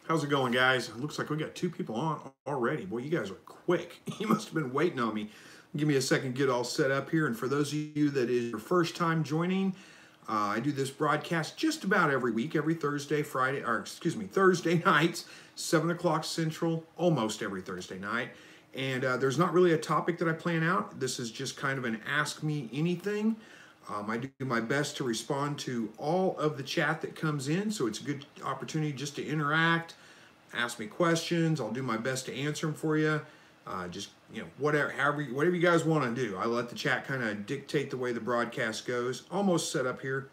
How's it going, guys? It looks like we got two people on already. Boy, you guys are quick. You must have been waiting on me. Give me a second to get all set up here. And for those of you that is your first time joining, I do this broadcast just about every week, every Thursday, Thursday nights, 7 o'clock Central, almost every Thursday night. And there's not really a topic that I plan out. This is just kind of an Ask Me Anything. I do my best to respond to all of the chat that comes in, so it's a good opportunity just to interact, ask me questions. I'll do my best to answer them for you. Just whatever you guys want to do. I let the chat kind of dictate the way the broadcast goes. Almost set up here.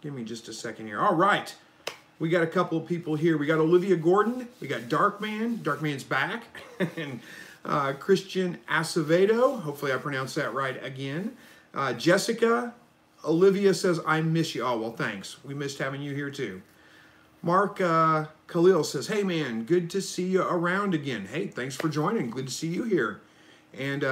Give me just a second here. All right, we got a couple of people here. We got Olivia Gordon. We got Darkman. Darkman's back, and Christian Acevedo. Hopefully, I pronounced that right again. Jessica. Olivia says, I miss you. Oh, well, thanks. We missed having you here, too. Mark Khalil says, hey, man, good to see you around again. Hey, thanks for joining. Good to see you here. And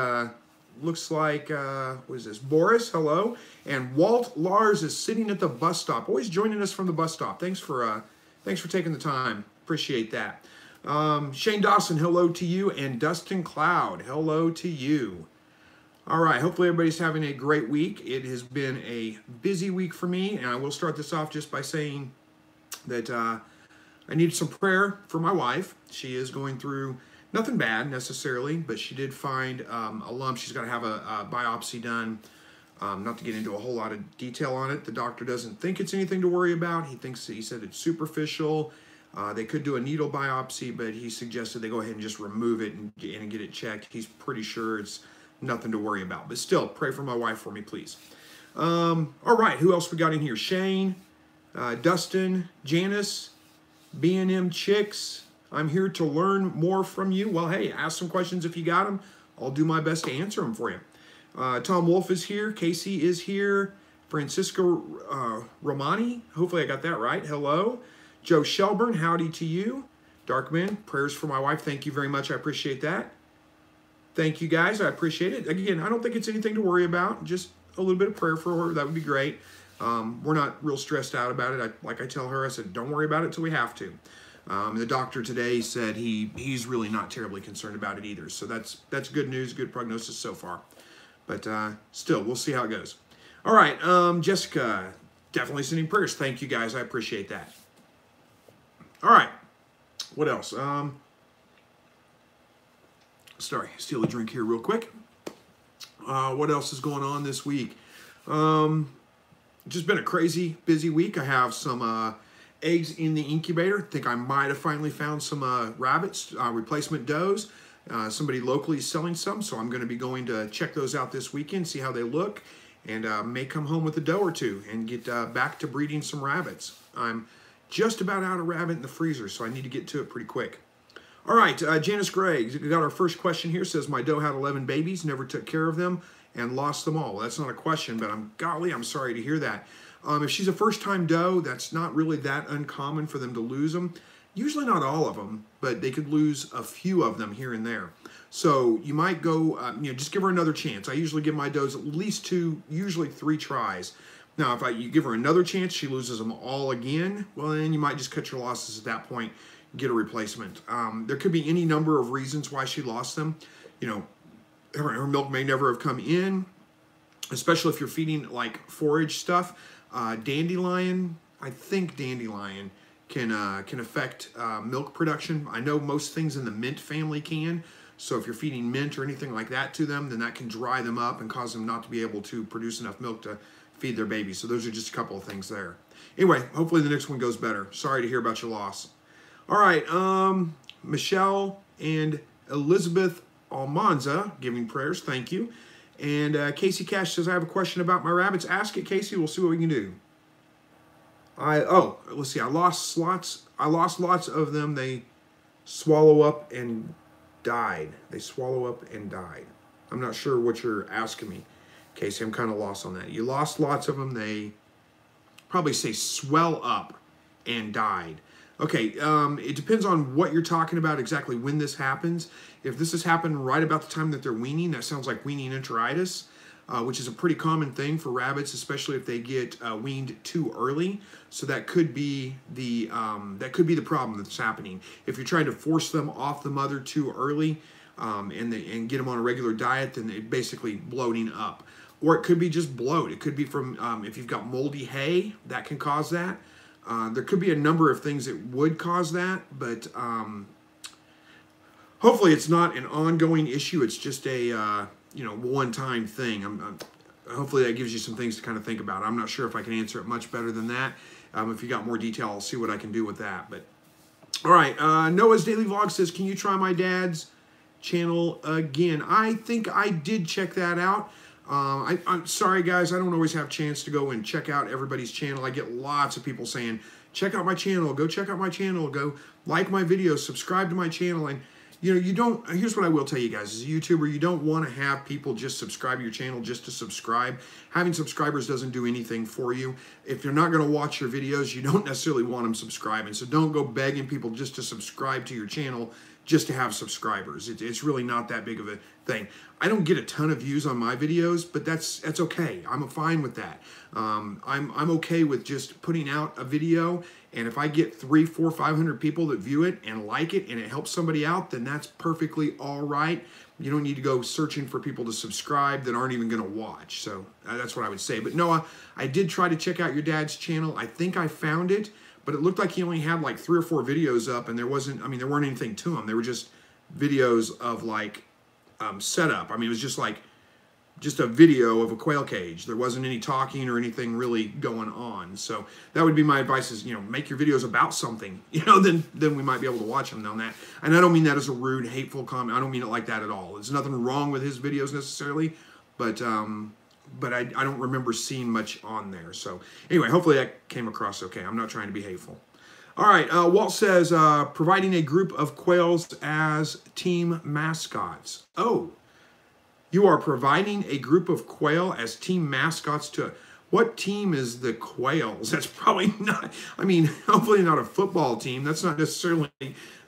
looks like, what is this? Boris, hello. And Walt Lars is sitting at the bus stop, always joining us from the bus stop. Thanks for taking the time. Appreciate that. Shane Dawson, hello to you. And Dustin Cloud, hello to you. All right, hopefully everybody's having a great week. It has been a busy week for me, and I will start this off just by saying that I need some prayer for my wife. She is going through nothing bad necessarily, but she did find a lump. She's got to have a biopsy done. Not to get into a whole lot of detail on it. The doctor doesn't think it's anything to worry about. He said it's superficial. They could do a needle biopsy, but he suggested they go ahead and just remove it and get it checked. He's pretty sure it's nothing to worry about, but still, pray for my wife for me, please. All right, who else we got in here? Shane, Dustin, Janice, B&M Chicks. I'm here to learn more from you. Well, hey, ask some questions if you got them. I'll do my best to answer them for you. Tom Wolf is here. Casey is here. Francisco Romani. Hopefully I got that right. Hello. Joe Shelburne, howdy to you. Darkman, prayers for my wife. Thank you very much. I appreciate that. Thank you, guys. I appreciate it. Again, I don't think it's anything to worry about. Just a little bit of prayer for her. That would be great. We're not real stressed out about it. Like I tell her, I said, don't worry about it till we have to. The doctor today said he's really not terribly concerned about it either. So that's good news, good prognosis so far. But still, we'll see how it goes. All right, Jessica, definitely sending prayers. Thank you, guys. I appreciate that. All right, what else? Sorry, steal a drink here real quick. What else is going on this week? Just been a crazy busy week. I have some eggs in the incubator. Think I might have finally found some rabbits, replacement does. Somebody locally is selling some, so I'm going to be going to check those out this weekend, see how they look, and may come home with a doe or two and get back to breeding some rabbits. I'm just about out of rabbit in the freezer, so I need to get to it pretty quick. All right, Janice Gray, we got our first question here. Says, my doe had 11 babies, never took care of them, and lost them all. That's not a question, but I'm sorry to hear that. If she's a first-time doe, that's not really that uncommon for them to lose them. Usually not all of them, but they could lose a few of them here and there. So you might go, just give her another chance. I usually give my does at least 2, usually 3 tries. Now, if you give her another chance, she loses them all again, well, then you might just cut your losses at that point. Get a replacement. There could be any number of reasons why she lost them. Her milk may never have come in, especially if you're feeding like forage stuff. Dandelion, I think dandelion can affect milk production. I know most things in the mint family can. So if you're feeding mint or anything like that to them, then that can dry them up and cause them not to be able to produce enough milk to feed their babies. So those are just a couple of things there. Anyway, hopefully the next one goes better. Sorry to hear about your loss. All right, Michelle and Elizabeth Almanza giving prayers. Thank you. And Casey Cash says, I have a question about my rabbits. Ask it, Casey. We'll see what we can do. Let's see. I lost lots of them. They swallow up and died. They swallow up and died. I'm not sure what you're asking me, Casey. I'm kind of lost on that. You lost lots of them. They probably say swell up and died. Okay, it depends on what you're talking about exactly when this happens. If this has happened right about the time that they're weaning, that sounds like weaning enteritis. which is a pretty common thing for rabbits, especially if they get weaned too early. So that could be the problem that's happening. If you're trying to force them off the mother too early and get them on a regular diet, then they're basically bloating up. Or it could be just bloat. It could be from if you've got moldy hay, that can cause that. There could be a number of things that would cause that, but hopefully it's not an ongoing issue. It's just a one-time thing. Hopefully that gives you some things to kind of think about. I'm not sure if I can answer it much better than that. If you got more detail, I'll see what I can do with that. But all right, Noah's Daily Vlog says, can you try my dad's channel again? I think I did check that out. I'm sorry, guys, I don't always have a chance to go and check out everybody's channel. I get lots of people saying, check out my channel, go check out my channel, go like my videos, subscribe to my channel. And you don't, here's what I will tell you guys, as a YouTuber, you don't want to have people just subscribe to your channel just to subscribe. Having subscribers doesn't do anything for you. If you're not going to watch your videos, you don't necessarily want them subscribing. So don't go begging people just to subscribe to your channel just to have subscribers. It's really not that big of a thing. I don't get a ton of views on my videos, but that's okay. I'm fine with that. I'm okay with just putting out a video, and if I get 300, 400, 500 people that view it and like it and it helps somebody out, then that's perfectly all right. You don't need to go searching for people to subscribe that aren't even going to watch. So that's what I would say. But Noah, I did try to check out your dad's channel. I think I found it, but it looked like he only had like 3 or 4 videos up, and there wasn't, I mean, there weren't anything to them. They were just videos of like setup. I mean, it was just a video of a quail cage. There wasn't any talking or anything really going on. So that would be my advice is, make your videos about something, then we might be able to watch them on that. And I don't mean that as a rude, hateful comment. I don't mean it like that at all. There's nothing wrong with his videos necessarily, but I don't remember seeing much on there. So anyway, hopefully that came across okay. I'm not trying to be hateful. All right, Walt says, providing a group of quails as team mascots. Oh, you are providing a group of quail as team mascots to, what team is the Quails? That's probably not, I mean, hopefully not a football team. That's not necessarily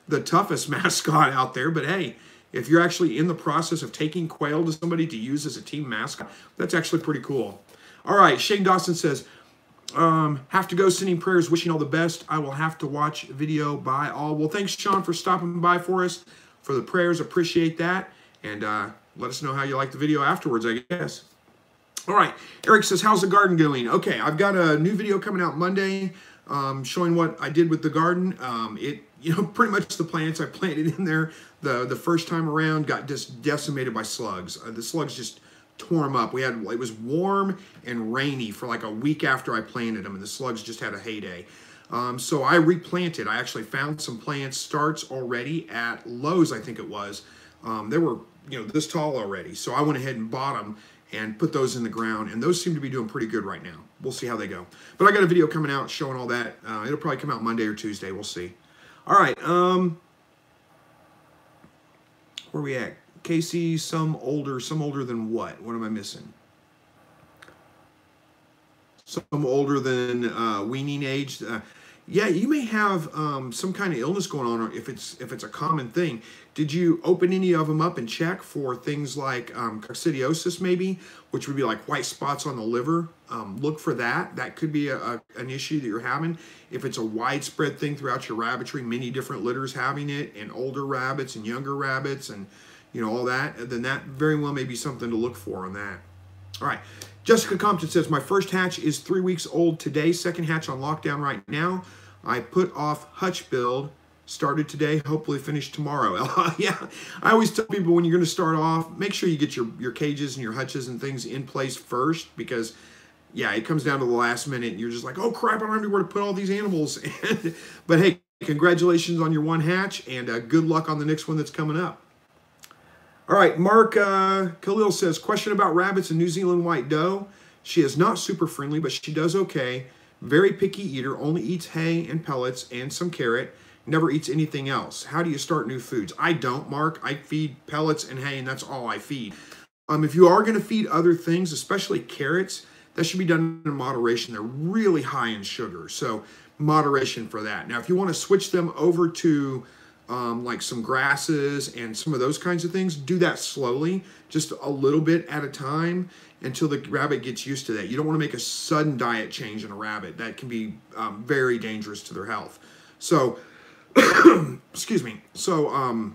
the toughest mascot out there, but hey, if you're actually in the process of taking quail to somebody to use as a team mascot, that's actually pretty cool. All right, Shane Dawson says, have to go, sending prayers, wishing all the best. I will have to watch video. Bye all. Well, thanks, Sean, for stopping by for us, for the prayers. Appreciate that. And let us know how you like the video afterwards, I guess. All right. Eric says, how's the garden going? Okay, I've got a new video coming out Monday showing what I did with the garden. Pretty much the plants I planted in there the first time around got just decimated by slugs. The slugs just tore them up. It was warm and rainy for like a week after I planted them, and the slugs just had a heyday. So I replanted. I actually found some plant starts already at Lowe's, I think it was. They were, this tall already. So I went ahead and bought them and put those in the ground, and those seem to be doing pretty good right now. We'll see how they go. But I got a video coming out showing all that. It'll probably come out Monday or Tuesday. We'll see. All right. Where are we at? Casey, some older than what? What am I missing? Some older than weaning age. Yeah, you may have some kind of illness going on, or if it's a common thing. Did you open any of them up and check for things like coccidiosis, maybe, which would be like white spots on the liver? Look for that. That could be an issue that you're having. If it's a widespread thing throughout your rabbitry, many different litters having it, and older rabbits and younger rabbits, and all that, then that very well may be something to look for on that. All right. Jessica Compton says, my first hatch is 3 weeks old today. Second hatch on lockdown right now. I put off hutch build. Started today, hopefully finish tomorrow. Yeah, I always tell people when you're going to start off, make sure you get your cages and your hutches and things in place first, because, yeah, it comes down to the last minute and you're just like, oh, crap, I don't have anywhere to put all these animals. But, hey, congratulations on your one hatch, and good luck on the next one that's coming up. All right, Mark Khalil says, question about rabbits and New Zealand white doe. She is not super friendly, but she does okay. Very picky eater, only eats hay and pellets and some carrot. Never eats anything else. How do you start new foods? I don't, Mark. I feed pellets and hay, and that's all I feed. If you are going to feed other things, especially carrots, that should be done in moderation. They're really high in sugar, so moderation for that. Now, if you want to switch them over to like some grasses and some of those kinds of things. Do that slowly, just a little bit at a time until the rabbit gets used to that. You don't want to make a sudden diet change in a rabbit. That can be very dangerous to their health. So, excuse me. So,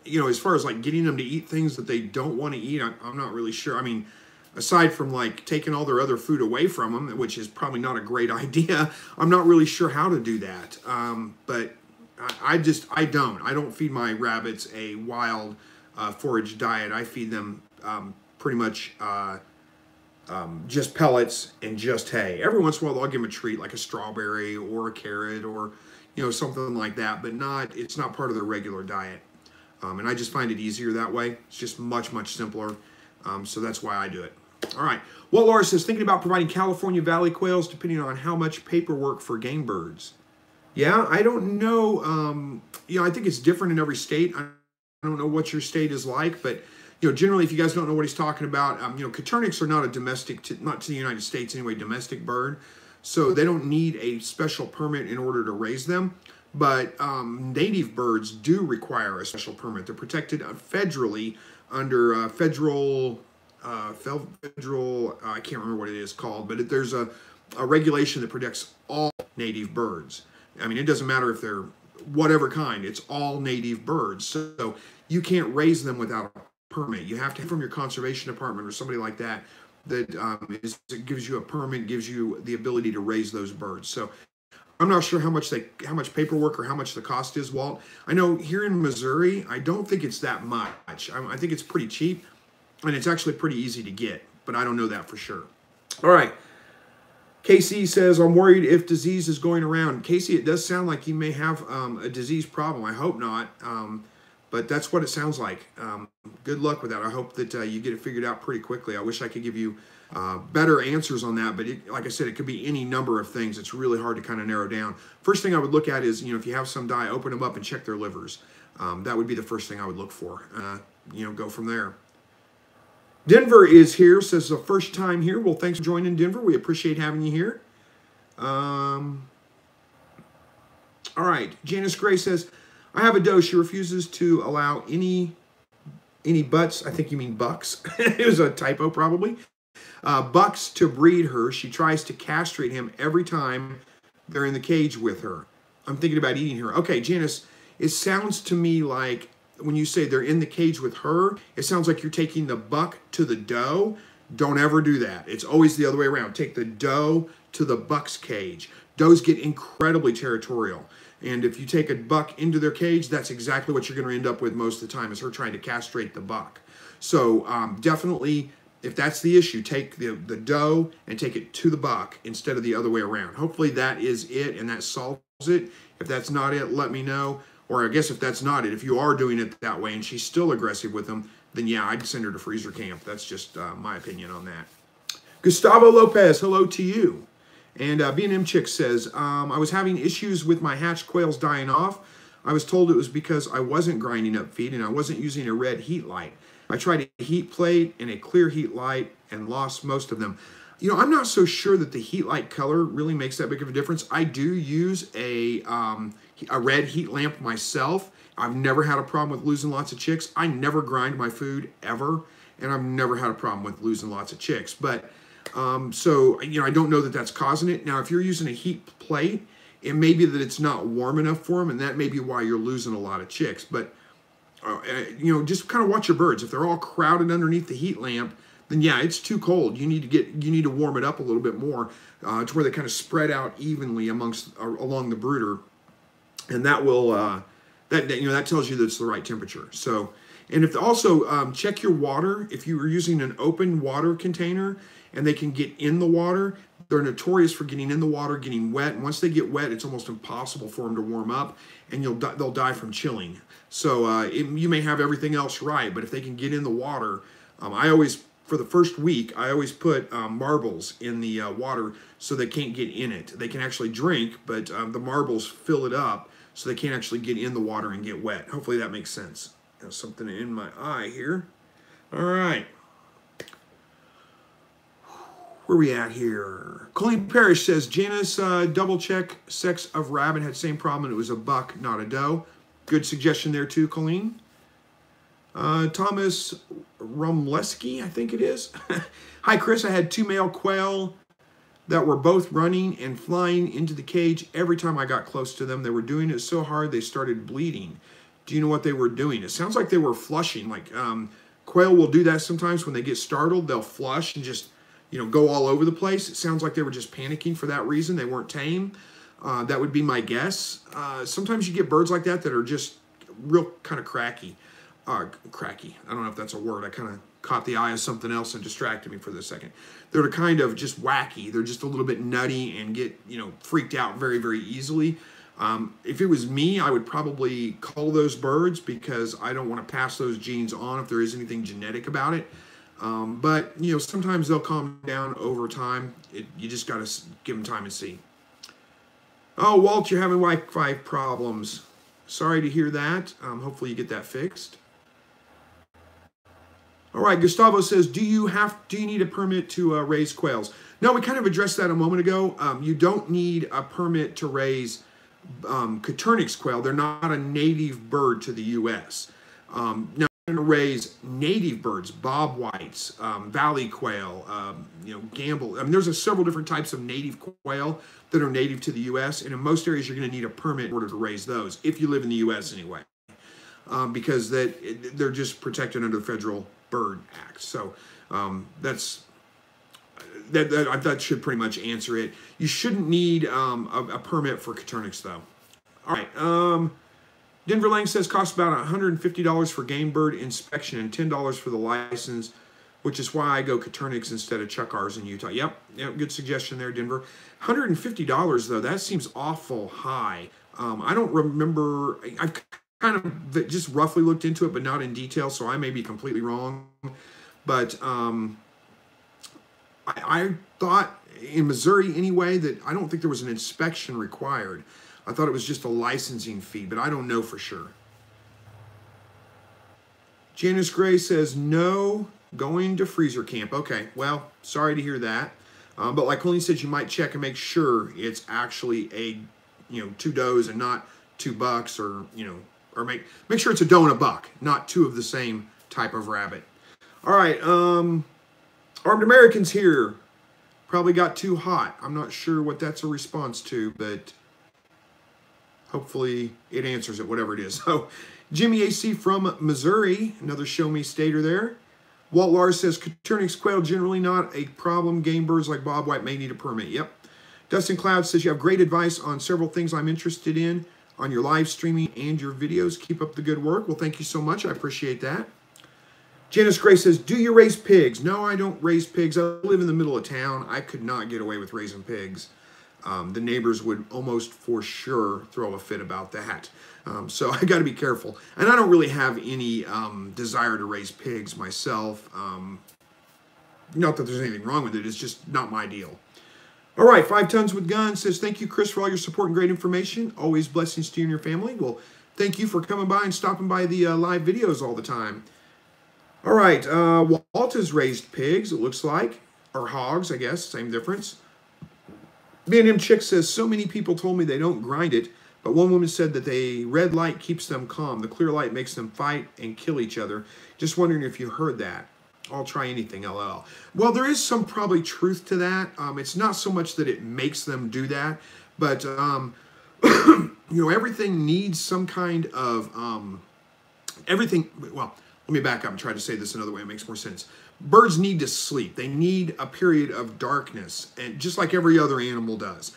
you know, as far as like getting them to eat things that they don't want to eat, I'm not really sure. I mean, aside from like taking all their other food away from them, which is probably not a great idea, I'm not really sure how to do that. But I don't feed my rabbits a wild forage diet. I feed them pretty much just pellets and just hay. Every once in a while, I'll give them a treat like a strawberry or a carrot or, you know, something like that, but it's not part of their regular diet. And I just find it easier that way. It's just much, much simpler. So that's why I do it. All right. Well, Laura says, thinking about providing California Valley quails depending on how much paperwork for game birds. Yeah, I don't know. You know, I think it's different in every state. I don't know what your state is like, but, you know, generally, if you guys don't know what he's talking about, you know, coternics are not a domestic, not to the United States anyway, domestic bird. So they don't need a special permit in order to raise them. But native birds do require a special permit. They're protected federally under federal, I can't remember what it is called, but there's a regulation that protects all native birds. I mean, it doesn't matter if they're whatever kind, it's all native birds. So you can't raise them without a permit. You have to have from your conservation department or somebody like that it gives you a permit, gives you the ability to raise those birds. So I'm not sure how much paperwork or how much the cost is, Walt. I know here in Missouri, I don't think it's that much. I think it's pretty cheap, and it's actually pretty easy to get, but I don't know that for sure. All right. Casey says, I'm worried if disease is going around. Casey, it does sound like you may have a disease problem. I hope not, but that's what it sounds like. Good luck with that. I hope that you get it figured out pretty quickly. I wish I could give you better answers on that, but like I said, it could be any number of things. It's really hard to kind of narrow down. First thing I would look at is, you know, if you have some die, open them up and check their livers. That would be the first thing I would look for. You know, go from there. Denver is here, says the first time here. Well, thanks for joining, Denver. We appreciate having you here. All right. Janice Gray says, I have a doe. She refuses to allow any butts. I think you mean bucks. It was a typo probably. Bucks to breed her. She tries to castrate him every time they're in the cage with her. I'm thinking about eating her. Okay, Janice, it sounds to me like when you say they're in the cage with her, it sounds like you're taking the buck to the doe. Don't ever do that. It's always the other way around. Take the doe to the buck's cage. Does get incredibly territorial. And if you take a buck into their cage, that's exactly what you're going to end up with most of the time, is her trying to castrate the buck. So definitely, if that's the issue, take the doe and take it to the buck instead of the other way around. Hopefully that is it and that solves it. If that's not it, let me know. Or I guess if that's not it, if you are doing it that way and she's still aggressive with them, then yeah, I'd send her to freezer camp. That's just my opinion on that. Gustavo Lopez, hello to you. And B&M Chick says, I was having issues with my hatched quails dying off. I was told it was because I wasn't grinding up feed and I wasn't using a red heat light. I tried a heat plate and a clear heat light and lost most of them. You know, I'm not so sure that the heat light color really makes that big of a difference. I do use a red heat lamp myself. I've never had a problem with losing lots of chicks. I never grind my food ever, and I've never had a problem with losing lots of chicks. But so, you know, I don't know that that's causing it. Now, if you're using a heat plate, it may be that it's not warm enough for them, and that may be why you're losing a lot of chicks. But, you know, just kind of watch your birds. If they're all crowded underneath the heat lamp, then yeah, it's too cold. You need to warm it up a little bit more to where they kind of spread out evenly along the brooder, and that will that tells you that it's the right temperature. So, and if also check your water. If you are using an open water container and they can get in the water, they're notorious for getting in the water, getting wet. And once they get wet, it's almost impossible for them to warm up, and they'll die from chilling. So you may have everything else right, but if they can get in the water, for the first week, I always put marbles in the water so they can't get in it. They can actually drink, but the marbles fill it up so they can't actually get in the water and get wet. Hopefully that makes sense. Got something in my eye here. All right. Where are we at here? Colleen Parrish says, Janice, double check sex of rabbit, had same problem. It was a buck, not a doe. Good suggestion there too, Colleen. Thomas Rumleski, I think it is. Hi, Chris. I had 2 male quail that were both running and flying into the cage. Every time I got close to them, they were doing it so hard they started bleeding. Do you know what they were doing? It sounds like they were flushing. Like quail will do that sometimes when they get startled. They'll flush and just, go all over the place. It sounds like they were just panicking for that reason. They weren't tame. That would be my guess. Sometimes you get birds like that that are just real kind of cracky. Cracky. I don't know if that's a word. I kind of caught the eye of something else and distracted me for this second. They're kind of just wacky. They're just a little bit nutty and get, freaked out very, very easily. If it was me, I would probably cull those birds because I don't want to pass those genes on if there is anything genetic about it. But, sometimes they'll calm down over time. You just got to give them time and see. Oh, Walt, you're having Wi-Fi problems. Sorry to hear that. Hopefully you get that fixed. All right, Gustavo says, do you need a permit to raise quails? No, we kind of addressed that a moment ago. You don't need a permit to raise Coturnix quail. They're not a native bird to the U.S. Now, you're going to raise native birds, bobwhites, valley quail, gamble. I mean, there's several different types of native quail that are native to the U.S., and in most areas, you're going to need a permit in order to raise those, if you live in the U.S. anyway, because they're just protected under the Federal Bird Act. So that should pretty much answer it. You shouldn't need a permit for Coturnix, though. All right. Denver Lang says costs about $150 for game bird inspection and $10 for the license, which is why I go Coturnix instead of Chuckars in Utah. Yep, good suggestion there, Denver. $150 though, that seems awful high. I don't remember. I've kind of just roughly looked into it, but not in detail, so I may be completely wrong. But I thought in Missouri anyway that I don't think there was an inspection required. I thought it was just a licensing fee, but I don't know for sure. Janice Gray says, no, going to freezer camp. Okay, well, sorry to hear that. But like Colleen said, you might check and make sure it's actually a, 2 does and not 2 bucks, or, or make sure it's a doe and a buck, not 2 of the same type of rabbit. All right, Armed Americans here probably got too hot. I'm not sure what that's a response to, but hopefully it answers it, whatever it is. So Jimmy AC from Missouri, another show me stater there. Walt Lars says, Coturnix quail generally not a problem. Game birds like bobwhite may need a permit. Yep. Dustin Cloud says, you have great advice on several things I'm interested in on your live streaming and your videos. Keep up the good work. Well, thank you so much. I appreciate that. Janice Gray says, do you raise pigs? No, I don't raise pigs. I live in the middle of town. I could not get away with raising pigs. The neighbors would almost for sure throw a fit about that. So I got to be careful. And I don't really have any desire to raise pigs myself. Not that there's anything wrong with it. It's just not my deal. All right, 5 Tons with Guns says, thank you, Chris, for all your support and great information. Always blessings to you and your family. Well, thank you for coming by and stopping by the live videos all the time. All right, Walt has raised pigs, it looks like. Or hogs, I guess, same difference. B&M Chick says, so many people told me they don't grind it, but one woman said that the red light keeps them calm. The clear light makes them fight and kill each other. Just wondering if you heard that. I'll try anything, LL. Well, there is some probably truth to that. It's not so much that it makes them do that, but, everything needs some kind of, well, let me back up and try to say this another way. It makes more sense. Birds need to sleep. They need a period of darkness, and just like every other animal does.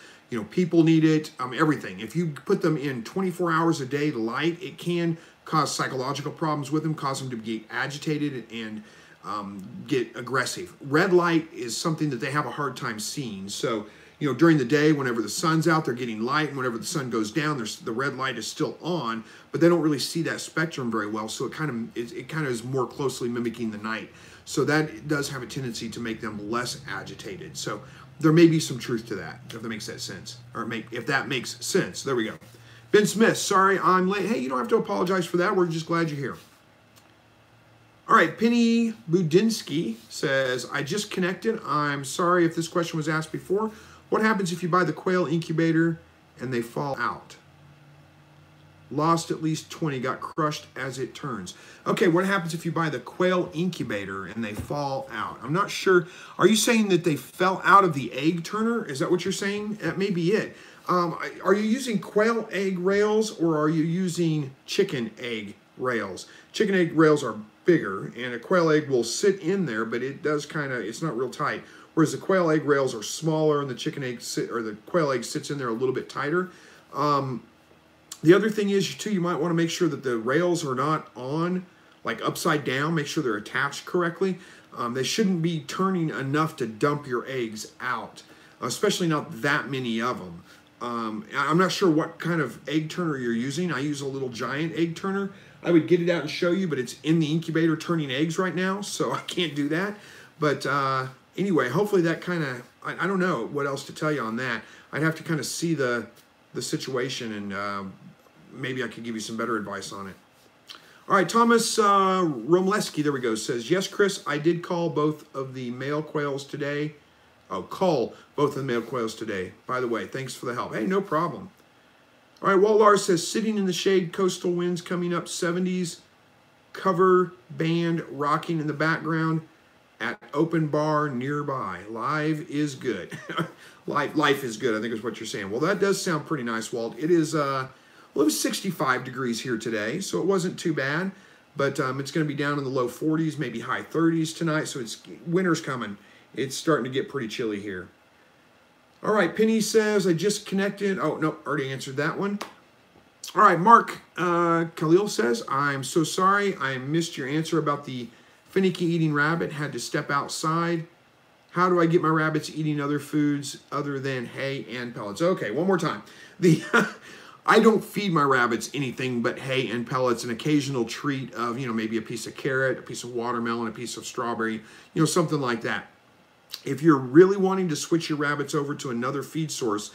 People need it, everything. If you put them in 24 hours a day light, it can cause psychological problems with them, cause them to get agitated and get aggressive. Red light is something that they have a hard time seeing. So, during the day, whenever the sun's out, they're getting light, and whenever the sun goes down, the red light is still on, but they don't really see that spectrum very well. So it kind of is more closely mimicking the night. So that does have a tendency to make them less agitated. So there may be some truth to that, if that makes that sense, or if that makes sense. There we go. Ben Smith, sorry I'm late. Hey, you don't have to apologize for that. We're just glad you're here. All right, Penny Budinsky says, I just connected. I'm sorry if this question was asked before. What happens if you buy the quail incubator and they fall out? Lost at least 20, got crushed as it turns. Okay, what happens if you buy the quail incubator and they fall out? I'm not sure. Are you saying that they fell out of the egg turner? Is that what you're saying? That may be it. Are you using quail egg rails or are you using chicken egg rails? Chicken egg rails are bigger and a quail egg will sit in there, but it does it's not real tight. Whereas the quail egg rails are smaller and the chicken egg the quail egg sits in there a little bit tighter. The other thing is, too, you might want to make sure that the rails are not on, like upside down. Make sure they're attached correctly. They shouldn't be turning enough to dump your eggs out, especially not that many of them. I'm not sure what kind of egg turner you're using. I use a little giant egg turner. I would get it out and show you, but it's in the incubator turning eggs right now, so I can't do that. But anyway, hopefully that I don't know what else to tell you on that. I'd have to kind of see the situation and maybe I could give you some better advice on it. All right, Thomas Romleski, there we go, says, yes, Chris, I did call both of the male quails today. Oh, call both of the male quails today. By the way, thanks for the help. Hey, no problem. All right, Walt Lars says, sitting in the shade, coastal winds coming up, 70s, cover band rocking in the background at open bar nearby. Live is good. Life is good, I think is what you're saying. Well, that does sound pretty nice, Walt. It is, well, it was 65 degrees here today, so it wasn't too bad. But it's going to be down in the low 40s, maybe high 30s tonight, so winter's coming. It's starting to get pretty chilly here. All right, Penny says, I just connected. Oh, no, already answered that one. All right, Mark Khalil says, I'm so sorry. I missed your answer about the finicky eating rabbit. Had to step outside. How do I get my rabbits eating other foods other than hay and pellets? Okay, one more time. I don't feed my rabbits anything but hay and pellets, an occasional treat of, maybe a piece of carrot, a piece of watermelon, a piece of strawberry, something like that. If you're really wanting to switch your rabbits over to another feed source,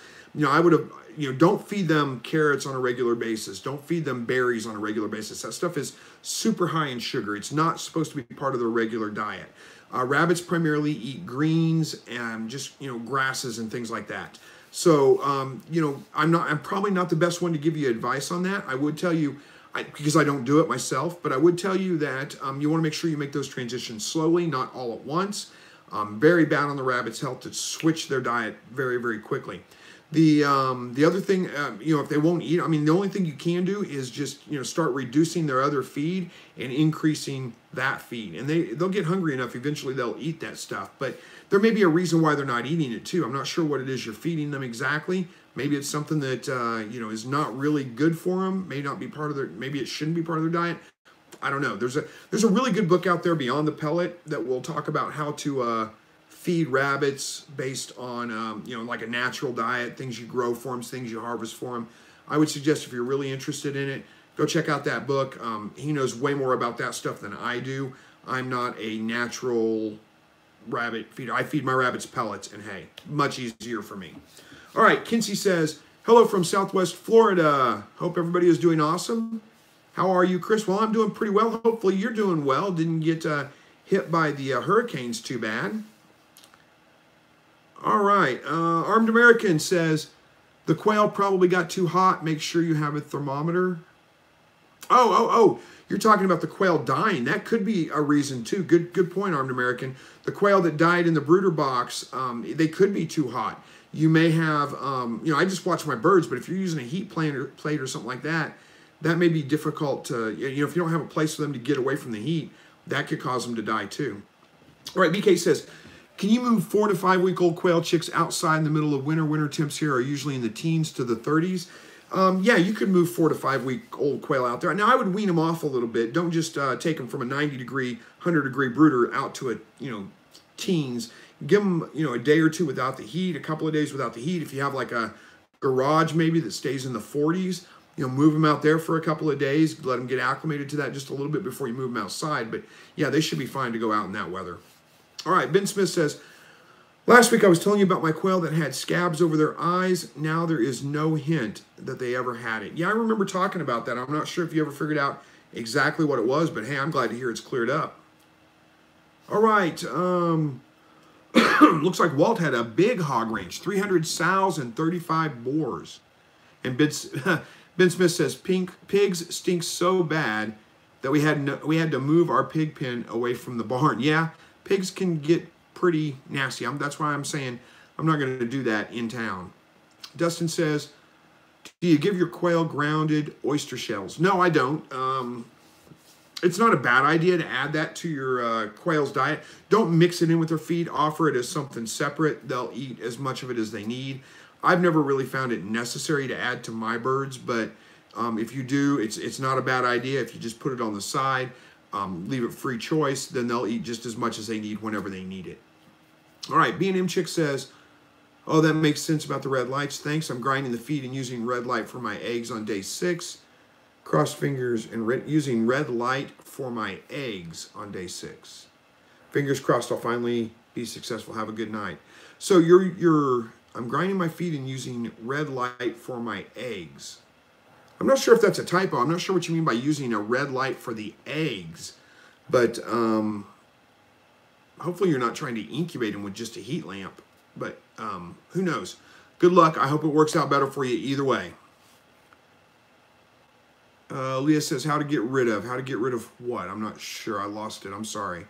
I would have, don't feed them carrots on a regular basis. Don't feed them berries on a regular basis. That stuff is super high in sugar. It's not supposed to be part of their regular diet. Rabbits primarily eat greens and just, grasses and things like that. So, I'm probably not the best one to give you advice on that. I would tell you, because I don't do it myself, but I would tell you that you want to make sure you make those transitions slowly, not all at once. Very bad on the rabbit's health to switch their diet very, very quickly. The other thing, if they won't eat, the only thing you can do is just, start reducing their other feed and increasing that feed. And they'll get hungry enough, eventually they'll eat that stuff. But there may be a reason why they're not eating it too. I'm not sure what it is you're feeding them exactly. Maybe it's something that, is not really good for them. May not be part of maybe it shouldn't be part of their diet. I don't know. There's a really good book out there, Beyond the Pellet, that will talk about how to feed rabbits based on, like a natural diet, things you grow for them, things you harvest for them. I would suggest if you're really interested in it, go check out that book. He knows way more about that stuff than I do. I'm not a natural rabbit feeder. I feed my rabbits pellets and hay. Much easier for me. All right, Kinsey says, hello from Southwest Florida. Hope everybody is doing awesome. How are you, Chris? Well, I'm doing pretty well. Hopefully you're doing well. Didn't get hit by the hurricanes too bad. All right. Armed American says, the quail probably got too hot. Make sure you have a thermometer. Oh. You're talking about the quail dying. That could be a reason too. Good point, Armed American. The quail that died in the brooder box, they could be too hot. You may have, I just watch my birds, but if you're using a heat plate or something like that, that may be difficult to, if you don't have a place for them to get away from the heat, that could cause them to die too. All right, BK says, can you move 4 to 5 week old quail chicks outside in the middle of winter? Winter temps here are usually in the teens to the 30s. Yeah, you could move 4 to 5 week old quail out there. Now, I would wean them off a little bit. Don't just take them from a 90-degree, 100-degree brooder out to a, teens. Give them, a day or two without the heat, a couple of days without the heat. If you have like a garage maybe that stays in the 40s, move them out there for a couple of days. Let them get acclimated to that just a little bit before you move them outside. But yeah, they should be fine to go out in that weather. All right, Ben Smith says, last week I was telling you about my quail that had scabs over their eyes. Now there is no hint that they ever had it. Yeah, I remember talking about that. I'm not sure if you ever figured out exactly what it was, but hey, I'm glad to hear it's cleared up. All right, looks like Walt had a big hog range, 300 sows and 35 boars. And Ben Ben Smith says, pigs stink so bad that we had to move our pig pen away from the barn. Yeah, pigs can get pretty nasty. That's why I'm saying I'm not going to do that in town. Dustin says, do you give your quail grounded oyster shells? No, I don't. It's not a bad idea to add that to your quail's diet. Don't mix it in with their feed. Offer it as something separate. They'll eat as much of it as they need. I've never really found it necessary to add to my birds, but if you do, it's not a bad idea. If you just put it on the side, leave it free choice, then they'll eat just as much as they need whenever they need it. All right, B&M Chick says, oh, that makes sense about the red lights. Thanks. I'm grinding the feed and using red light for my eggs on day 6. Cross fingers and using red light for my eggs on day 6. Fingers crossed I'll finally be successful. Have a good night. So I'm grinding my feed and using red light for my eggs. I'm not sure if that's a typo. I'm not sure what you mean by using a red light for the eggs. But hopefully you're not trying to incubate them with just a heat lamp. But who knows? Good luck. I hope it works out better for you either way. Leah says, how to get rid of what? I'm not sure. I lost it. I'm sorry.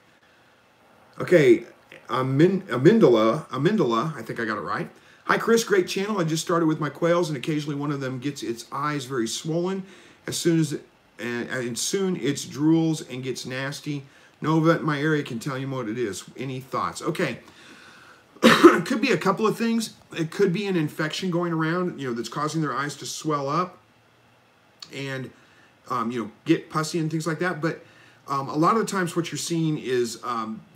Okay. Amindala, I think I got it right. Hi, Chris. Great channel. I just started with my quails, and occasionally one of them gets its eyes very swollen. Soon it drools and gets nasty. No vet in my area can tell you what it is. Any thoughts? Okay. It could be a couple of things. It could be an infection going around, that's causing their eyes to swell up and, get pussy and things like that. But a lot of the times what you're seeing is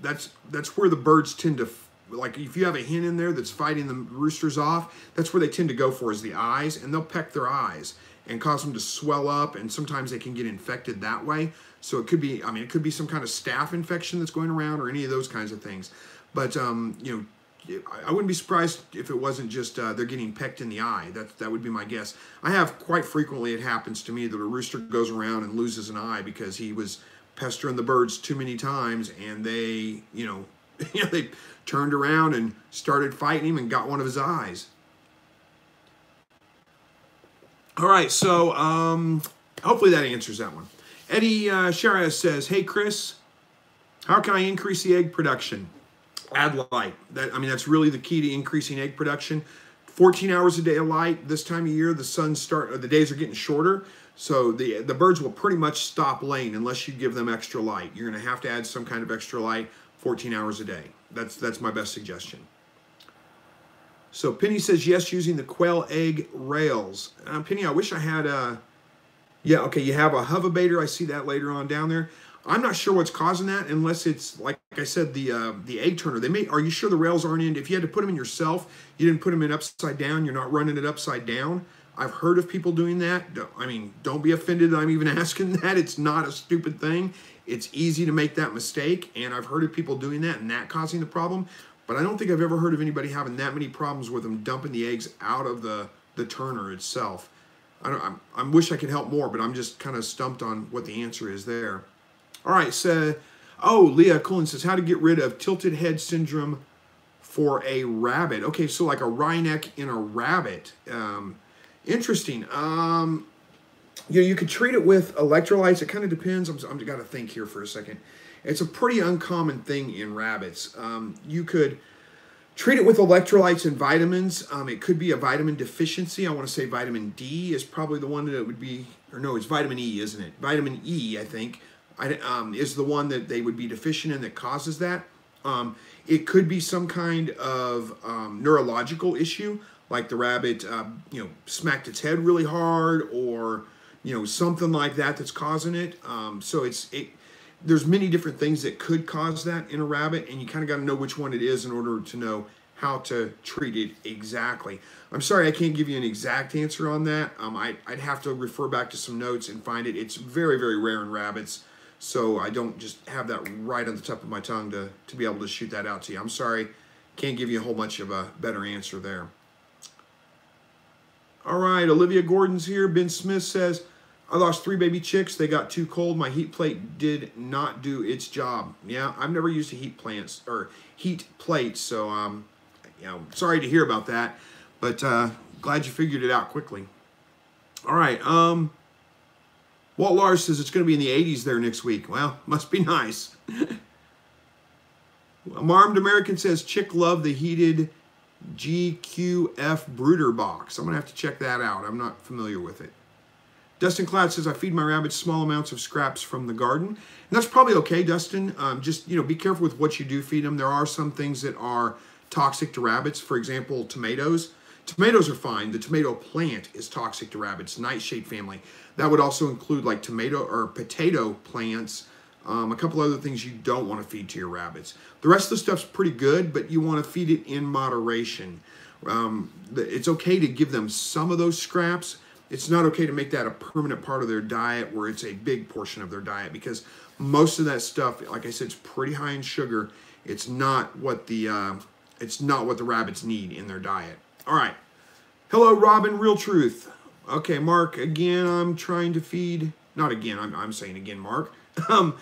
that's where the birds tend to, like if you have a hen in there that's fighting the roosters off, that's where they tend to go for is the eyes, and they'll peck their eyes and cause them to swell up, and sometimes they can get infected that way. So it could be, it could be some kind of staph infection that's going around or any of those kinds of things. But, I wouldn't be surprised if it wasn't just they're getting pecked in the eye. That would be my guess. I have quite frequently, it happens to me that a rooster goes around and loses an eye because he was pestering the birds too many times, and they, they turned around and started fighting him and got one of his eyes. All right, so hopefully that answers that one. Eddie Sharaz says, hey, Chris, how can I increase the egg production? Add light. That's really the key to increasing egg production. 14 hours a day of light. This time of year, the days are getting shorter, so the birds will pretty much stop laying unless you give them extra light. You're going to have to add some kind of extra light 14 hours a day. That's my best suggestion. So Penny says, yes, using the quail egg rails. Penny, I wish I had yeah, okay, you have a hovabator. I see that later on down there. I'm not sure what's causing that, unless it's, like I said, the egg turner. Are you sure the rails aren't in? If you had to put them in yourself, you didn't put them in upside down, you're not running it upside down. I've heard of people doing that. Don't be offended that I'm even asking that. It's not a stupid thing. It's easy to make that mistake, and I've heard of people doing that and that causing the problem. But I don't think I've ever heard of anybody having that many problems with them dumping the eggs out of the turner itself. I wish I could help more, but I'm just kind of stumped on what the answer is there. All right, so, Leah Cullen says, how to get rid of tilted head syndrome for a rabbit. Okay, so like a wry neck in a rabbit. Interesting. You could treat it with electrolytes. It kind of depends. I've got to think here for a second. It's a pretty uncommon thing in rabbits. You could treat it with electrolytes and vitamins. It could be a vitamin deficiency. I want to say vitamin D is probably the one that it would be, or no, it's vitamin E, isn't it? Vitamin E, I think, is the one that they would be deficient in that causes that. It could be some kind of neurological issue, like the rabbit, smacked its head really hard, or something like that that's causing it. So there's many different things that could cause that in a rabbit, and you kind of got to know which one it is in order to know how to treat it exactly. I'm sorry I can't give you an exact answer on that. I'd have to refer back to some notes and find it. It's very, very rare in rabbits, so I don't just have that right on the top of my tongue to be able to shoot that out to you. I'm sorry, can't give you a whole bunch of a better answer there. All right, Olivia Gordon's here. Ben Smith says, I lost 3 baby chicks. They got too cold. My heat plate did not do its job. Yeah, I've never used a heat plate, so sorry to hear about that, but glad you figured it out quickly. All right. Walt Lars says it's going to be in the 80s there next week. Well, must be nice. Armed American says Chick love the heated GQF brooder box. I'm going to have to check that out. I'm not familiar with it. Dustin Cloud says, I feed my rabbits small amounts of scraps from the garden. And that's probably okay, Dustin. Just, be careful with what you do feed them. There are some things that are toxic to rabbits. For example, tomatoes. Tomatoes are fine. The tomato plant is toxic to rabbits, nightshade family. That would also include like tomato or potato plants, a couple other things you don't want to feed to your rabbits. The rest of the stuff's pretty good, but you want to feed it in moderation. It's okay to give them some of those scraps. It's not okay to make that a permanent part of their diet where it's a big portion of their diet, because most of that stuff, like I said, it's pretty high in sugar. It's not what the rabbits need in their diet. All right. Hello, Robin, Real Truth. Okay, Mark, again, I'm trying to feed, not again, I'm saying again, Mark. I'm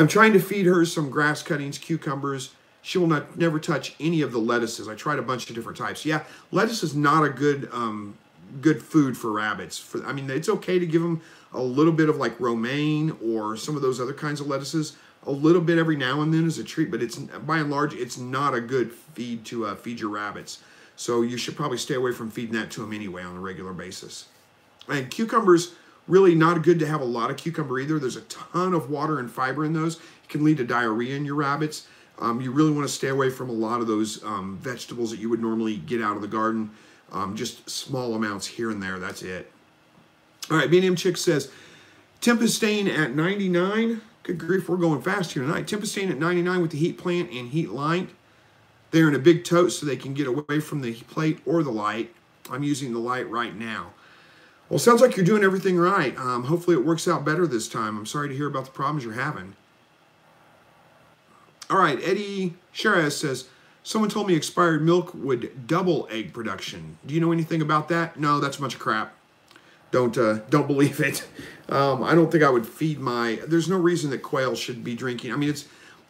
trying to feed her some grass cuttings, cucumbers. She will never touch any of the lettuces. I tried a bunch of different types. Yeah, lettuce is not a good food for rabbits. It's okay to give them a little bit of like romaine or some of those other kinds of lettuces, a little bit every now and then as a treat, but it's by and large, it's not a good feed to feed your rabbits. So you should probably stay away from feeding that to them anyway on a regular basis. And cucumbers, really not good to have a lot of cucumber either. There's a ton of water and fiber in those. It can lead to diarrhea in your rabbits. You really want to stay away from a lot of those vegetables that you would normally get out of the garden. Just small amounts here and there, that's it. All right, B&M Chick says, temp is staying at 99. Good grief, we're going fast here tonight. Temp is staying at 99 with the heat plant and heat light. They're in a big tote so they can get away from the plate or the light. I'm using the light right now. Well, sounds like you're doing everything right. Hopefully it works out better this time. I'm sorry to hear about the problems you're having. All right, Eddie Shiraz says, someone told me expired milk would double egg production. Do you know anything about that? No, that's a bunch of crap. Don't believe it. I don't think I would feed there's no reason that quail should be drinking.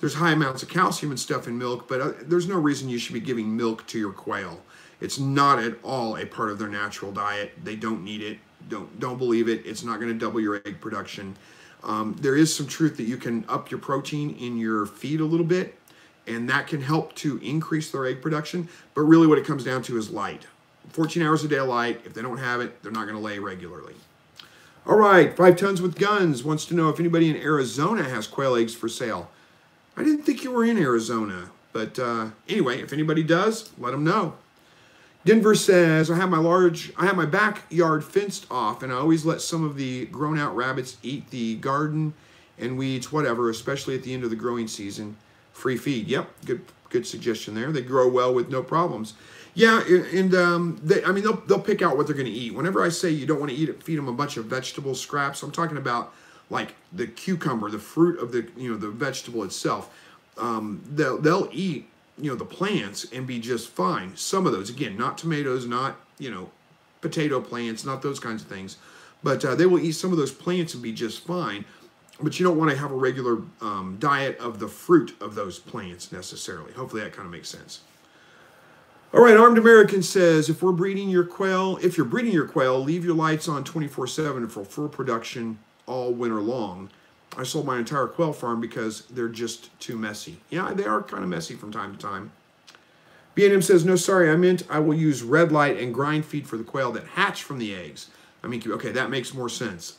There's high amounts of calcium and stuff in milk, but there's no reason you should be giving milk to your quail. It's not at all a part of their natural diet. They don't need it. Don't believe it. It's not going to double your egg production. There is some truth that you can up your protein in your feed a little bit, and that can help to increase their egg production. But really what it comes down to is light. 14 hours a day of light. If they don't have it, they're not going to lay regularly. All right, 5 Tons with Guns wants to know if anybody in Arizona has quail eggs for sale. I didn't think you were in Arizona, but anyway, if anybody does, let them know. Denver says, I have my backyard fenced off, and I always let some of the grown-out rabbits eat the garden and weeds, whatever, especially at the end of the growing season. Free feed. Yep, good suggestion there. They grow well with no problems. Yeah, and they'll pick out what they're going to eat. Whenever I say you don't want to feed them a bunch of vegetable scraps, I'm talking about like the cucumber, the fruit of the the vegetable itself. They'll eat the plants and be just fine. Some of those, again, not tomatoes, not potato plants, not those kinds of things, but they will eat some of those plants and be just fine. But you don't want to have a regular diet of the fruit of those plants necessarily. Hopefully that kind of makes sense. All right, Armed American says, if you're breeding your quail, leave your lights on 24/7 for full production all winter long. I sold my entire quail farm because they're just too messy. Yeah, they are kind of messy from time to time. B&M says, no, sorry, I will use red light and grind feed for the quail that hatch from the eggs. Okay, that makes more sense.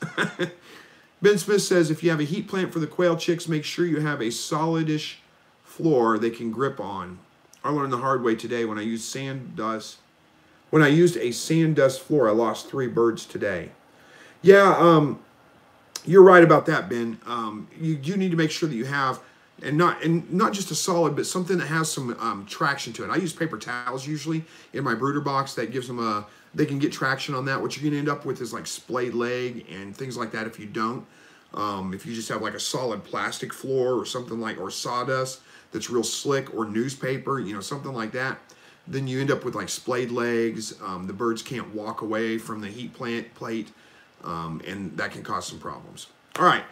Ben Smith says, if you have a heat plant for the quail chicks, make sure you have a solidish floor they can grip on. I learned the hard way today when I used sand dust. When I used a sand dust floor, I lost 3 birds today. Yeah, you're right about that, Ben. You do need to make sure that you have, and not just a solid, but something that has some traction to it. I use paper towels usually in my brooder box. That gives them they can get traction on that. What you're going to end up with is like splayed leg and things like that if you don't. If you just have like a solid plastic floor or something or sawdust that's real slick, or newspaper, something like that, then you end up with like splayed legs. The birds can't walk away from the heat plate. And that can cause some problems. All right.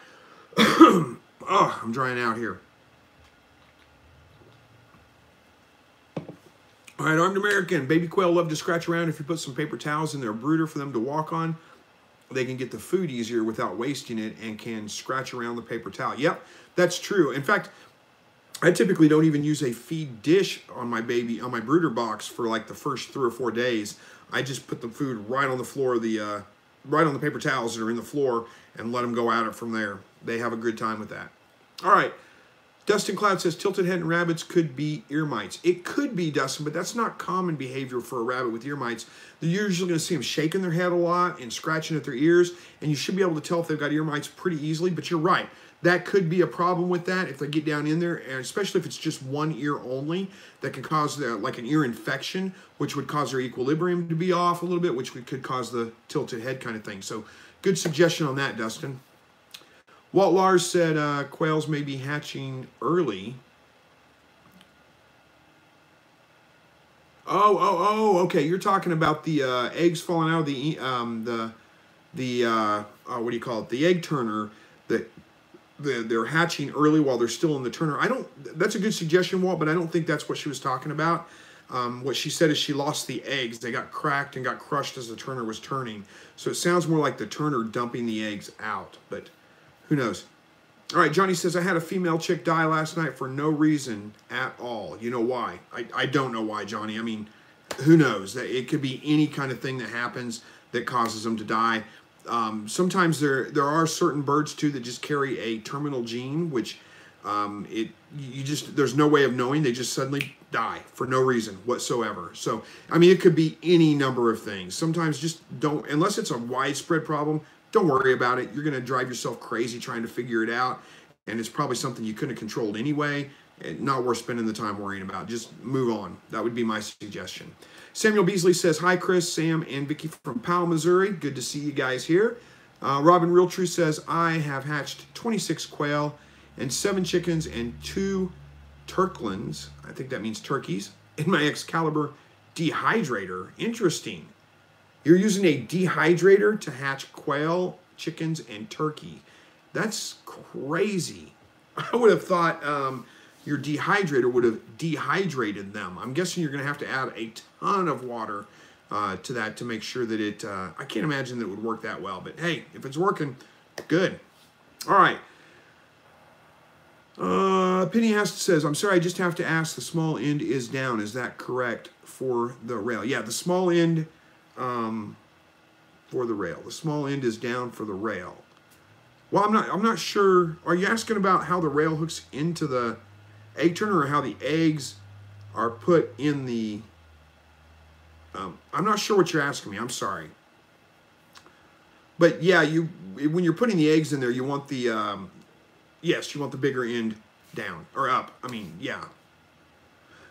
Oh, I'm drying out here. All right, Armed American. Baby quail love to scratch around if you put some paper towels in their brooder for them to walk on. they can get the food easier without wasting it and can scratch around the paper towel. Yep, that's true. In fact, I typically don't even use a feed dish on my brooder box for like the first 3 or 4 days. I just put the food right on the floor of the, right on the paper towels that are in the floor and let them go at it from there. They have a good time with that. All right. Dustin Cloud says tilted head and rabbits could be ear mites. It could be, Dustin, but that's not common behavior for a rabbit with ear mites. They're usually going to see them shaking their head a lot and scratching at their ears, and you should be able to tell if they've got ear mites pretty easily, but you're right. That could be a problem with that if they get down in there, and especially if it's just one ear only, that can cause like an ear infection, which would cause their equilibrium to be off a little bit, which could cause the tilted head kind of thing. So good suggestion on that, Dustin. Walt Lars said quails may be hatching early. Okay. You're talking about the eggs falling out of the what do you call it? The egg turner. That they're hatching early while they're still in the turner. That's a good suggestion, Walt, but I don't think that's what she was talking about. What she said is she lost the eggs. They got cracked and got crushed as the turner was turning. So it sounds more like the turner dumping the eggs out, but who knows? All right, Johnny says, I had a female chick die last night for no reason at all. You know why? I don't know why, Johnny. I mean, who knows? It could be any kind of thing that happens that causes them to die. Sometimes there are certain birds, too, that just carry a terminal gene, which there's no way of knowing. They just suddenly die for no reason whatsoever. So, I mean, it could be any number of things. Sometimes just don't, unless it's a widespread problem, don't worry about it. You're going to drive yourself crazy trying to figure it out, and it's probably something you couldn't have controlled anyway. Not worth spending the time worrying about. Just move on. That would be my suggestion. Samuel Beasley says, hi, Chris, Sam, and Vicky from Powell, Missouri. Good to see you guys here. Robin Real True says, I have hatched 26 quail and 7 chickens and 2 turklins. I think that means turkeys. In my Excalibur dehydrator. Interesting. You're using a dehydrator to hatch quail, chickens, and turkey. That's crazy. I would have thought your dehydrator would have dehydrated them. I'm guessing you're going to have to add a ton of water to that to make sure that it... I can't imagine that it would work that well. But hey, if it's working, good. All right. Penny Hast says, I'm sorry, I just have to ask, the small end is down. Is that correct for the rail? Yeah, the small end... for the rail. The small end is down for the rail. Well, I'm not sure. Are you asking about how the rail hooks into the egg turner or how the eggs are put in the... I'm not sure what you're asking me. I'm sorry. But yeah, when you're putting the eggs in there, you want the... yes, you want the bigger end down or up. I mean, yeah.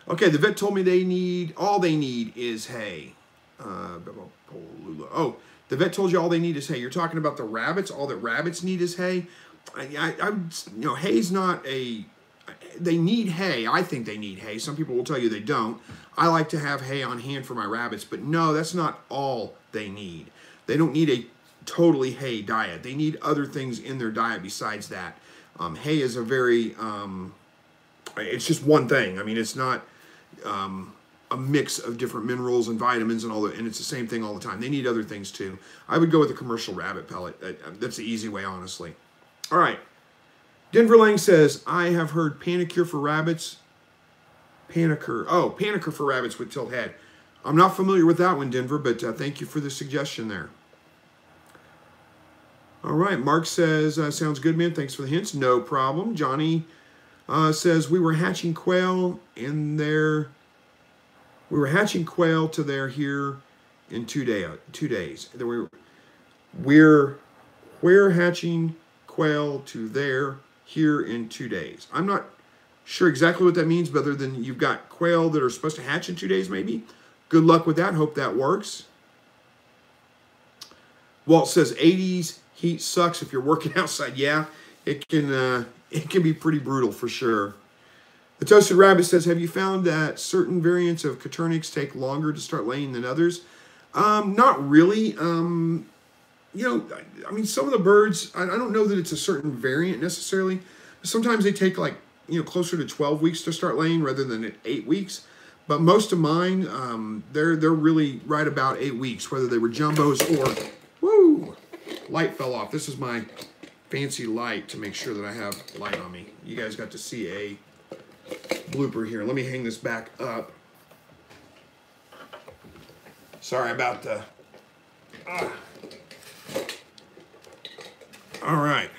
Okay, the vet told me all they need is hay. Oh, the vet told you all they need is hay. You're talking about the rabbits. All that rabbits need is hay. Hay's not a... They need hay. I think they need hay. Some people will tell you they don't. I like to have hay on hand for my rabbits, but no, that's not all they need. They don't need a totally hay diet. They need other things in their diet besides that. Hay is a very... it's just one thing. I mean, it's not... a mix of different minerals and vitamins and all that, and it's the same thing all the time. They need other things too. I would go with a commercial rabbit pellet. That's the easy way, honestly. All right. Denver Lang says, I have heard panicure for rabbits. Panicure for rabbits with tilt head. I'm not familiar with that one, Denver, but thank you for the suggestion there. All right. Mark says, sounds good, man. Thanks for the hints. No problem. Johnny says, we were hatching quail in there. We were hatching quail to there here in 2 days. We're hatching quail to there here in 2 days. I'm not sure exactly what that means, but other than you've got quail that are supposed to hatch in 2 days, maybe. Good luck with that. Hope that works. Walt says 80s heat sucks if you're working outside. Yeah, it can be pretty brutal for sure. The Toasted Rabbit says, have you found that certain variants of Coturnics take longer to start laying than others? Not really. I mean, some of the birds, I don't know that it's a certain variant necessarily. Sometimes they take like, closer to 12 weeks to start laying rather than at 8 weeks. But most of mine, they're really right about 8 weeks, whether they were jumbos or, light fell off. This is my fancy light to make sure that I have light on me. You guys got to see a blooper here. Let me hang this back up. Sorry about the... All right.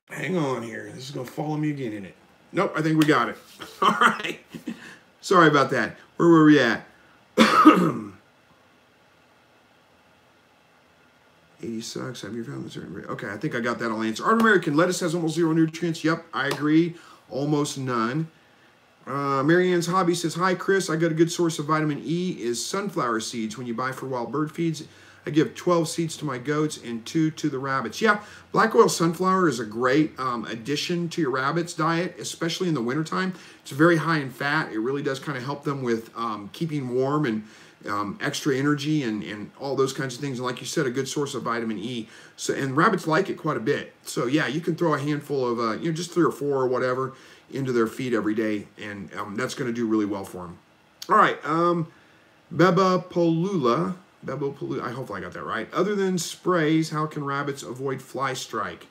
Hang on here. This is going to follow me again, isn't it? Nope, I think we got it. All right. Sorry about that. Where were we at? 80 sucks. Have you found this? Okay, I think I got that all answered. Art American, lettuce has almost zero nutrients. Yep, I agree. Almost none. Marianne's Hobby says, hi, Chris. I got a good source of vitamin E is sunflower seeds when you buy for wild bird feeds. I give 12 seeds to my goats and 2 to the rabbits. Yeah, black oil sunflower is a great addition to your rabbits' diet, especially in the wintertime. It's very high in fat. It really does kind of help them with keeping warm and extra energy and all those kinds of things. And like you said, a good source of vitamin E. So, and rabbits like it quite a bit. So yeah, you can throw a handful of, just 3 or 4 or whatever into their feed every day. And that's going to do really well for them. All right. Bebopolula, I hope I got that right. Other than sprays, how can rabbits avoid fly strike?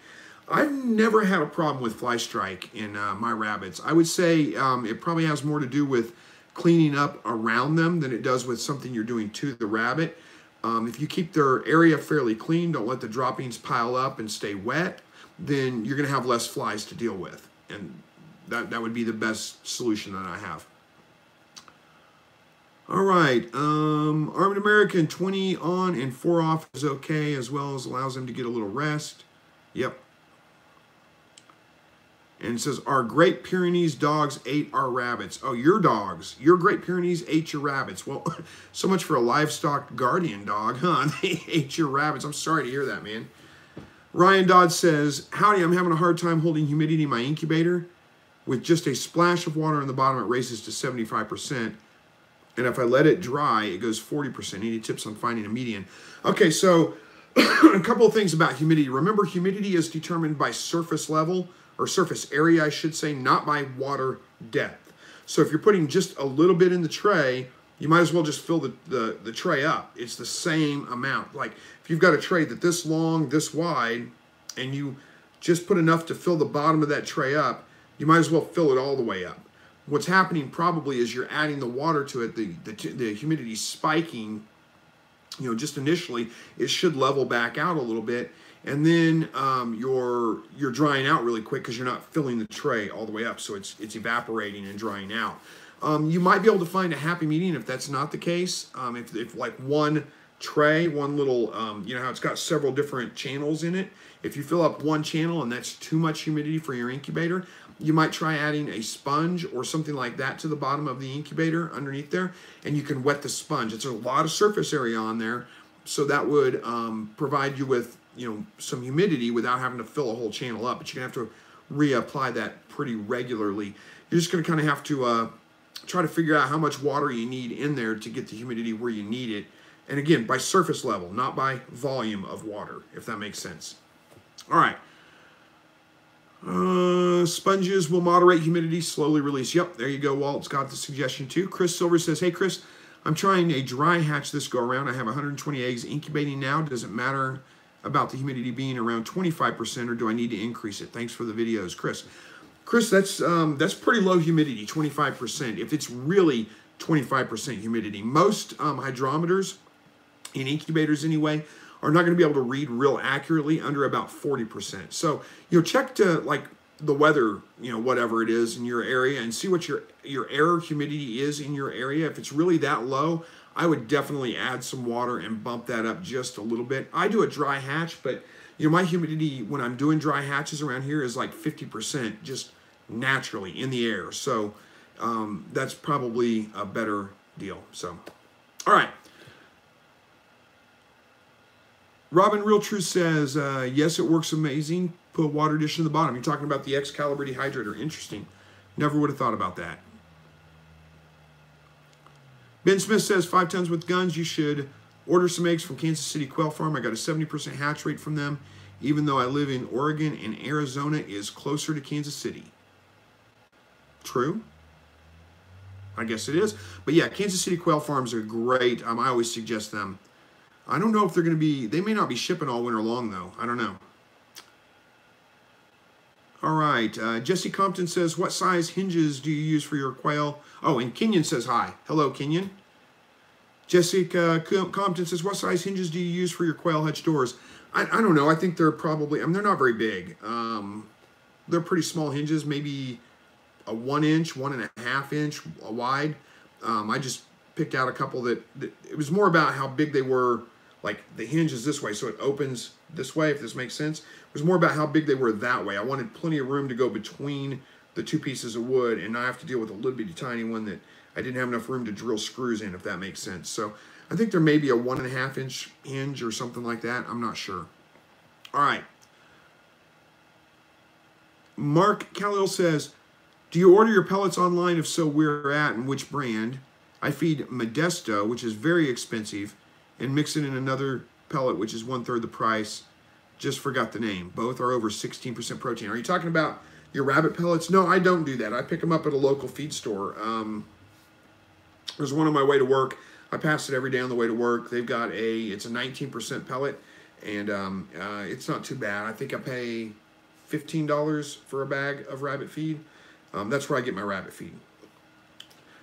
I've never had a problem with fly strike in my rabbits. I would say it probably has more to do with cleaning up around them than it does with something you're doing to the rabbit. If you keep their area fairly clean, don't let the droppings pile up and stay wet, then you're going to have less flies to deal with. And that would be the best solution that I have. All right, Armed American, 20 on and 4 off is okay, as well as allows them to get a little rest. Yep. And it says, our Great Pyrenees dogs ate our rabbits. Oh, your dogs. Your Great Pyrenees ate your rabbits. Well, so much for a livestock guardian dog, huh? They ate your rabbits. I'm sorry to hear that, man. Ryan Dodd says, howdy, I'm having a hard time holding humidity in my incubator. With just a splash of water on the bottom, it raises to 75%. And if I let it dry, it goes 40%. Any tips on finding a median? Okay, so a couple of things about humidity. Remember, humidity is determined by surface level, or surface area, I should say, not by water depth. So if you're putting just a little bit in the tray, you might as well just fill the tray up. It's the same amount. Like if you've got a tray that's this long, this wide, and you just put enough to fill the bottom of that tray up, you might as well fill it all the way up. What's happening probably is you're adding the water to it, the humidity spiking, just initially. It should level back out a little bit, and then you're drying out really quick because you're not filling the tray all the way up, so it's evaporating and drying out. You might be able to find a happy medium if that's not the case. If like one tray, one little, how it's got several different channels in it. If you fill up one channel and that's too much humidity for your incubator, you might try adding a sponge or something like that to the bottom of the incubator underneath there, and you can wet the sponge. It's a lot of surface area on there, so that would provide you with some humidity without having to fill a whole channel up. But you're gonna have to reapply that pretty regularly. You're just gonna kind of have to try to figure out how much water you need in there to get the humidity where you need it. And again, by surface level, not by volume of water, if that makes sense. All right. Sponges will moderate humidity, slowly release. Yep, there you go, Walt's got the suggestion too. Chris Silver says, hey Chris, I'm trying a dry hatch this go around. I have 120 eggs incubating now. Does it matter about the humidity being around 25%, or do I need to increase it? Thanks for the videos, Chris. Chris, that's pretty low humidity, 25%. If it's really 25% humidity, most hydrometers in incubators anyway are not going to be able to read real accurately under about 40%. So, check to like the weather, whatever it is in your area, and see what your air humidity is in your area. If it's really that low, I would definitely add some water and bump that up just a little bit. I do a dry hatch, but my humidity when I'm doing dry hatches around here is like 50% just naturally in the air. So that's probably a better deal. So, all right. Robin Real Truth says, yes, it works amazing. Put a water dish in the bottom. You're talking about the Excalibur dehydrator. Interesting. Never would have thought about that. Ben Smith says, 5 tons with guns. You should order some eggs from Kansas City Quail Farm. I got a 70% hatch rate from them, even though I live in Oregon and Arizona is closer to Kansas City. True. I guess it is. But yeah, Kansas City Quail Farms are great. I always suggest them. I don't know if they're going to be, they may not be shipping all winter long though. I don't know. All right, Jesse Compton says, what size hinges do you use for your quail? Oh, and Kenyon says hi. Hello, Kenyon. Jessica Compton says, what size hinges do you use for your quail hutch doors? I don't know. I think they're probably, I mean, they're not very big. They're pretty small hinges, maybe a 1 inch, 1.5 inch wide. I just picked out a couple that it was more about how big they were. Like the hinge is this way, so it opens this way, if this makes sense. It was more about how big they were that way. I wanted plenty of room to go between the two pieces of wood and not have to deal with a little bitty tiny one that I didn't have enough room to drill screws in, if that makes sense. So I think there may be a 1.5 inch hinge or something like that. I'm not sure. All right. Mark Khalil says, do you order your pellets online? If so, where at and which brand? I feed Modesto, which is very expensive, and mix it in another pellet, which is 1/3 the price. Just forgot the name. Both are over 16% protein. Are you talking about your rabbit pellets? No, I don't do that. I pick them up at a local feed store. There's one on my way to work. I pass it every day on the way to work. They've got it's a 19% pellet, and it's not too bad. I think I pay $15 for a bag of rabbit feed. That's where I get my rabbit feed.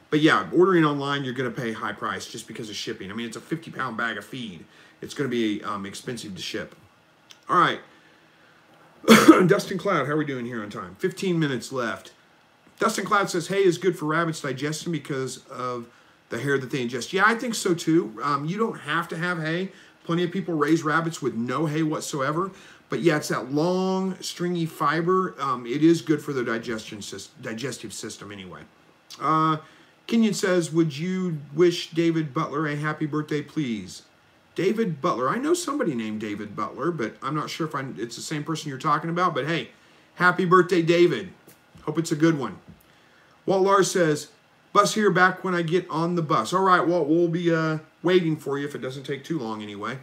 But yeah, ordering online, you're going to pay high price just because of shipping. I mean, it's a 50-pound bag of feed. It's going to be expensive to ship. All right. Dustin Cloud, how are we doing here on time? 15 minutes left. Dustin Cloud says, hay is good for rabbits' digestion because of the hair that they ingest. Yeah, I think so too. You don't have to have hay. Plenty of people raise rabbits with no hay whatsoever. But yeah, it's that long, stringy fiber. It is good for their digestive system anyway. Kenyon says, would you wish David Butler a happy birthday, please? David Butler. I know somebody named David Butler, but I'm not sure if it's the same person you're talking about. But hey, happy birthday, David. Hope it's a good one. Walt Lars says, bus here back when I get on the bus. All right, Walt, we'll be waiting for you if it doesn't take too long anyway.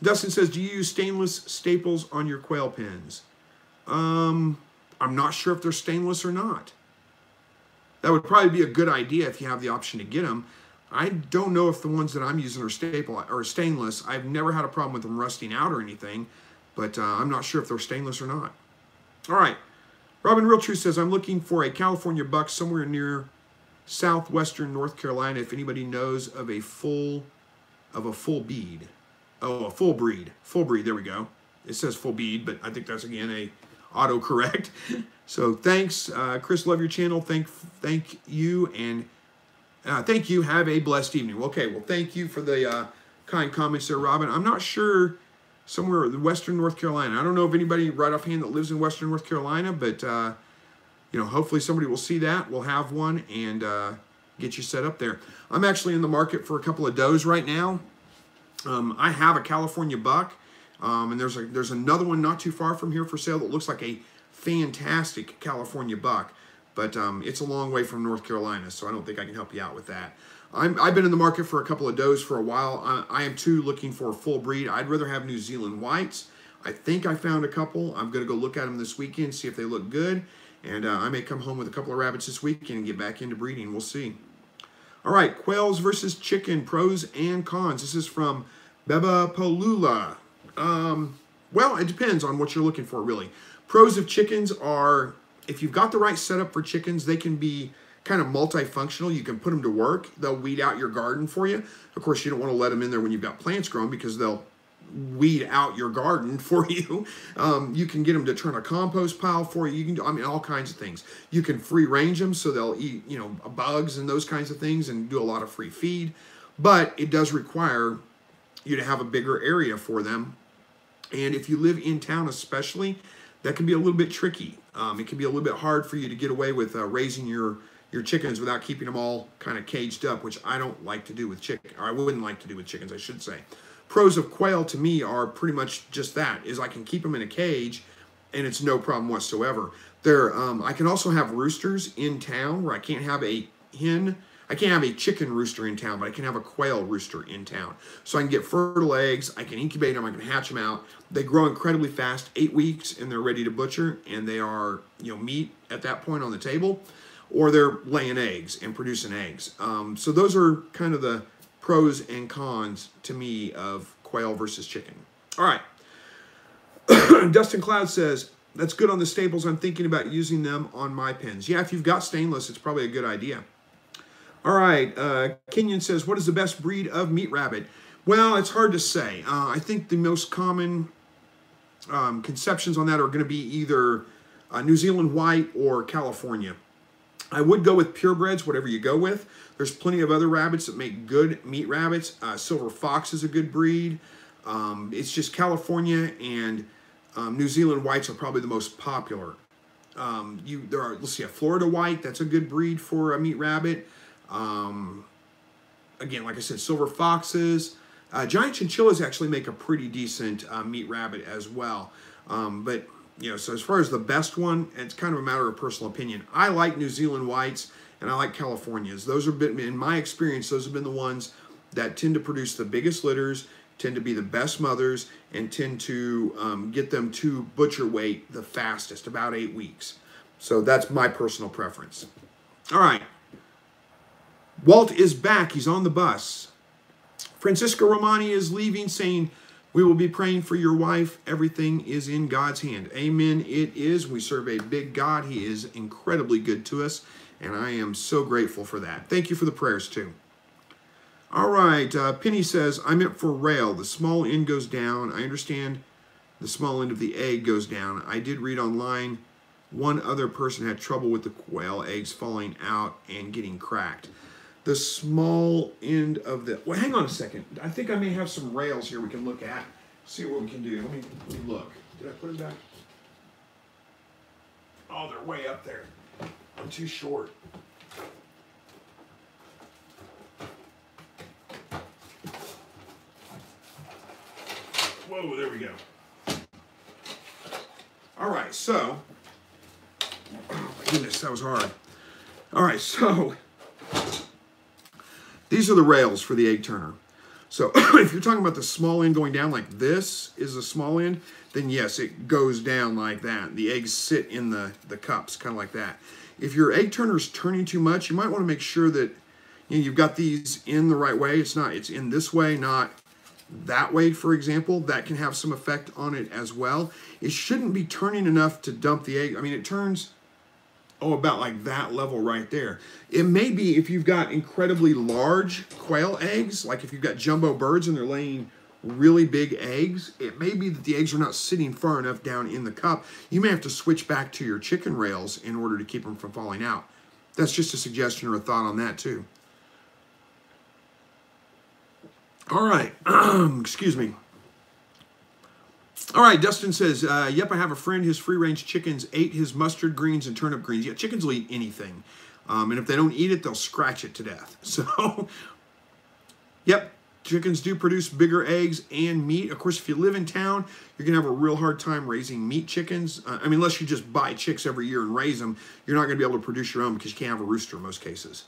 Dustin says, do you use stainless staples on your quail pens? I'm not sure if they're stainless or not. That would probably be a good idea if you have the option to get them. I don't know if the ones that I'm using are stainless. I've never had a problem with them rusting out or anything, but I'm not sure if they're stainless or not. All right. Robin Real Truth says, I'm looking for a California buck somewhere near southwestern North Carolina. If anybody knows of a full bead. Oh, a full breed. Full breed, there we go. It says full bead, but I think that's, again, a autocorrect. So thanks, Chris, love your channel. Thank you, and thank you. Have a blessed evening. Okay, well, thank you for the kind comments there, Robin. I'm not sure, somewhere in western North Carolina. I don't know if anybody right offhand that lives in western North Carolina, but you know, hopefully somebody will see that. We'll have one and get you set up there. I'm actually in the market for a couple of does right now. I have a California buck, and there's another one not too far from here for sale that looks like a fantastic California buck, but it's a long way from North Carolina, so I don't think I can help you out with that. I've been in the market for a couple of does for a while. I am too looking for a full breed. I'd rather have New Zealand whites. I think I found a couple. I'm going to go look at them this weekend, see if they look good, and I may come home with a couple of rabbits this weekend and get back into breeding. We'll see. All right, quails versus chicken, pros and cons. This is from Beba Polula. Well, it depends on what you're looking for, really. Pros of chickens are, if you've got the right setup for chickens, they can be kind of multifunctional. You can put them to work. They'll weed out your garden for you. Of course, you don't want to let them in there when you've got plants growing because they'll weed out your garden for you. You can get them to turn a compost pile for you. You can do, I mean, all kinds of things. You can free range them so they'll eat, you know, bugs and those kinds of things and do a lot of free feed. But it does require you to have a bigger area for them. And if you live in town especially, that can be a little bit tricky. It can be a little bit hard for you to get away with raising your chickens without keeping them all kind of caged up, which I don't like to do with chicken, or I wouldn't like to do with chickens, I should say. Pros of quail to me are pretty much just that, is I can keep them in a cage and it's no problem whatsoever. I can also have roosters in town where I can't have a chicken rooster in town, but I can have a quail rooster in town. So I can get fertile eggs, I can incubate them, I can hatch them out. They grow incredibly fast, 8 weeks, and they're ready to butcher, and they are, you know, meat at that point on the table. or they're laying eggs and producing eggs. So those are kind of the pros and cons to me of quail versus chicken. All right. Dustin Cloud says, that's good on the staples. I'm thinking about using them on my pens. Yeah, if you've got stainless, it's probably a good idea. All right. Kenyon says, what is the best breed of meat rabbit? Well, it's hard to say. I think the most common conceptions on that are going to be either New Zealand white or California. I would go with purebreds, whatever you go with. There's plenty of other rabbits that make good meat rabbits. Silver fox is a good breed. It's just California and New Zealand whites are probably the most popular. Let's see, a Florida white, that's a good breed for a meat rabbit. Again, like I said, silver foxes. Giant chinchillas actually make a pretty decent meat rabbit as well. But, you know, so as far as the best one, it's kind of a matter of personal opinion. I like New Zealand whites and I like Californias. Those have been, in my experience, those have been the ones that tend to produce the biggest litters, tend to be the best mothers, and tend to get them to butcher weight the fastest, about 8 weeks. So that's my personal preference. All right. Walt is back. He's on the bus. Francisco Romani is leaving, saying, we will be praying for your wife. Everything is in God's hand. Amen. It is. We serve a big God. He is incredibly good to us, and I am so grateful for that. Thank you for the prayers, too. All right. Penny says, I meant for rail. The small end goes down. I understand the small end of the egg goes down. I did read online one other person had trouble with the quail eggs falling out and getting cracked. The small end of the... Well, hang on a second. I think I may have some rails here we can look at. See what we can do. Let me look. Did I put them back? Oh, they're way up there. I'm too short. Whoa, there we go. All right, so... Oh, my goodness, that was hard. All right, so... These are the rails for the egg turner. So if you're talking about the small end going down like this is a small end, then yes, it goes down like that. The eggs sit in the cups, kind of like that. If your egg turner is turning too much, you might want to make sure that you've got these in the right way. It's in this way, not that way, for example. That can have some effect on it as well. It shouldn't be turning enough to dump the egg. I mean, it turns... about like that level right there. It may be if you've got incredibly large quail eggs, like if you've got jumbo birds and they're laying really big eggs, it may be that the eggs are not sitting far enough down in the cup. You may have to switch back to your chicken rails in order to keep them from falling out. That's just a suggestion or a thought on that too. All right, excuse me. All right, Dustin says, yep, I have a friend, his free-range chickens ate his mustard greens and turnip greens. Yeah, chickens will eat anything. And if they don't eat it, they'll scratch it to death. So, yep, chickens do produce bigger eggs and meat. Of course, if you live in town, you're going to have a real hard time raising meat chickens. I mean, unless you just buy chicks every year and raise them, you're not going to be able to produce your own because you can't have a rooster in most cases.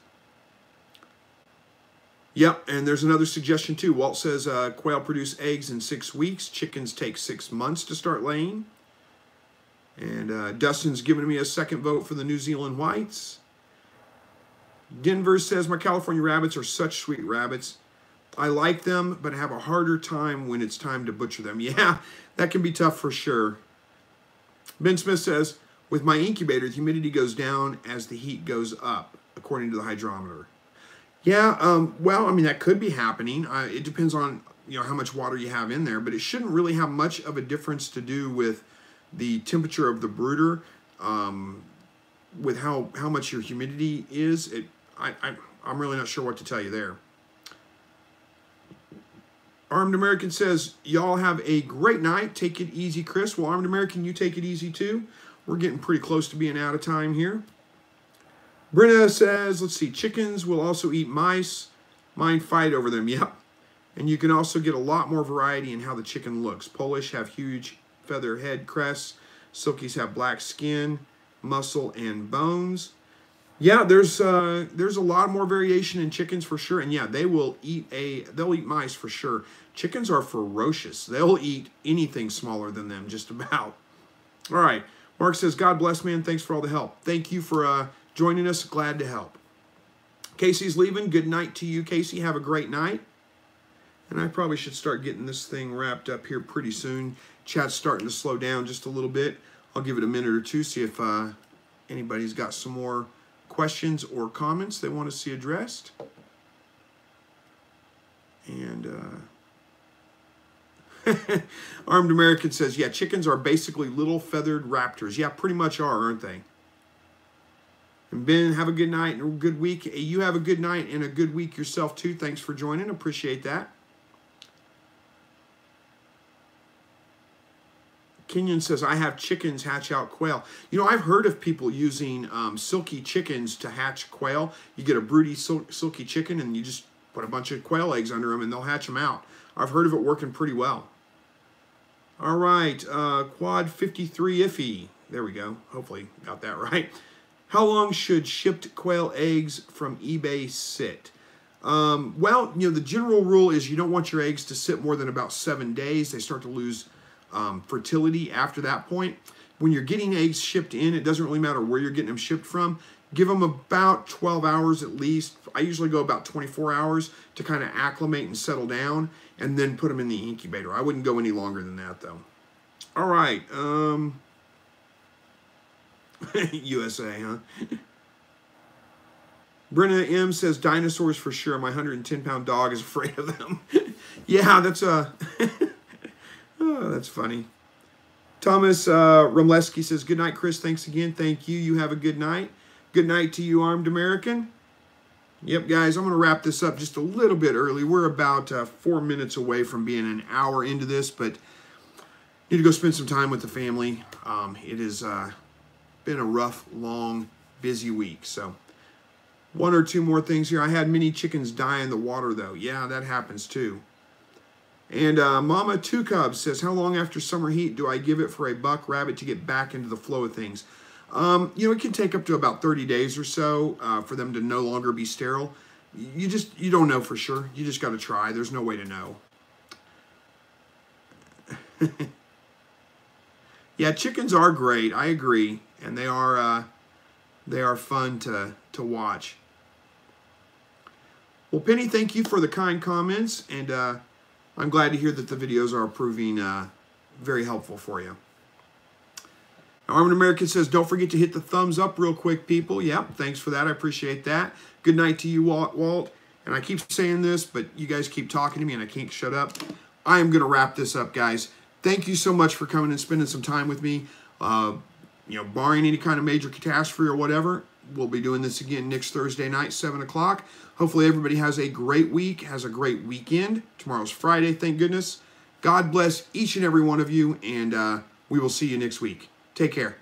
Yep, and there's another suggestion too. Walt says quail produce eggs in 6 weeks. Chickens take 6 months to start laying. And Dustin's given me a second vote for the New Zealand whites. Denver says, my California rabbits are such sweet rabbits. I like them, but have a harder time when it's time to butcher them. Yeah, that can be tough for sure. Ben Smith says, with my incubator, the humidity goes down as the heat goes up, according to the hydrometer. Yeah, well, I mean, that could be happening. It depends on, how much water you have in there, but it shouldn't really have much of a difference to do with the temperature of the brooder, with how much your humidity is. I'm really not sure what to tell you there. Armed American says, y'all have a great night. Take it easy, Chris. Well, Armed American, you take it easy too. We're getting pretty close to being out of time here. Brenna says, let's see, chickens will also eat mice. Mine fight over them. Yep. And you can also get a lot more variety in how the chicken looks. Polish have huge feather head crests. Silkies have black skin, muscle, and bones. Yeah, there's a lot more variation in chickens for sure. And yeah, they'll eat mice for sure. Chickens are ferocious. They'll eat anything smaller than them, just about. All right. Mark says, God bless, man. Thanks for all the help. Thank you for joining us. Glad to help. Casey's leaving. Good night to you, Casey. Have a great night. And I probably should start getting this thing wrapped up here pretty soon. Chat's starting to slow down just a little bit. I'll give it a minute or two, see if anybody's got some more questions or comments they want to see addressed. And Armed American says, yeah, chickens are basically little feathered raptors. Yeah, pretty much are, aren't they? And Ben, have a good night and a good week. You have a good night and a good week yourself too. Thanks for joining. Appreciate that. Kenyon says, I have chickens hatch out quail. You know, I've heard of people using silky chickens to hatch quail. You get a broody silky chicken and you just put a bunch of quail eggs under them and they'll hatch them out. I've heard of it working pretty well. All right, Quad 53 iffy. There we go. Hopefully got that right. How long should shipped quail eggs from eBay sit? Well, you know, the general rule is you don't want your eggs to sit more than about 7 days. They start to lose fertility after that point. When you're getting eggs shipped in, it doesn't really matter where you're getting them shipped from. Give them about 12 hours at least. I usually go about 24 hours to kind of acclimate and settle down, and then put them in the incubator. I wouldn't go any longer than that, though. All right. USA, huh? Brenna M says, dinosaurs for sure. My 110-pound dog is afraid of them. Yeah, that's a... Oh, that's funny. Thomas Rumleski says, good night, Chris. Thanks again. Thank you. You have a good night. Good night to you, Armed American. Yep, guys, I'm going to wrap this up just a little bit early. We're about 4 minutes away from being an hour into this, but need to go spend some time with the family. It has been a rough, long, busy week. So one or two more things here. I had many chickens die in the water, though. Yeah, that happens, too. And Mama Two Cubs says, how long after summer heat do I give it for a buck rabbit to get back into the flow of things? You know, it can take up to about 30 days or so for them to no longer be sterile. You don't know for sure. You just got to try. There's no way to know. Yeah, chickens are great. I agree, and they are fun to watch. Well, Penny, thank you for the kind comments, and I'm glad to hear that the videos are proving very helpful for you. Armed American says, don't forget to hit the thumbs up real quick, people. Yep, thanks for that. I appreciate that. Good night to you, Walt. And I keep saying this, but you guys keep talking to me and I can't shut up. I am going to wrap this up, guys. Thank you so much for coming and spending some time with me. You know, barring any kind of major catastrophe or whatever, we'll be doing this again next Thursday night, 7 o'clock. Hopefully everybody has a great week, has a great weekend. Tomorrow's Friday, thank goodness. God bless each and every one of you, and we will see you next week. Take care.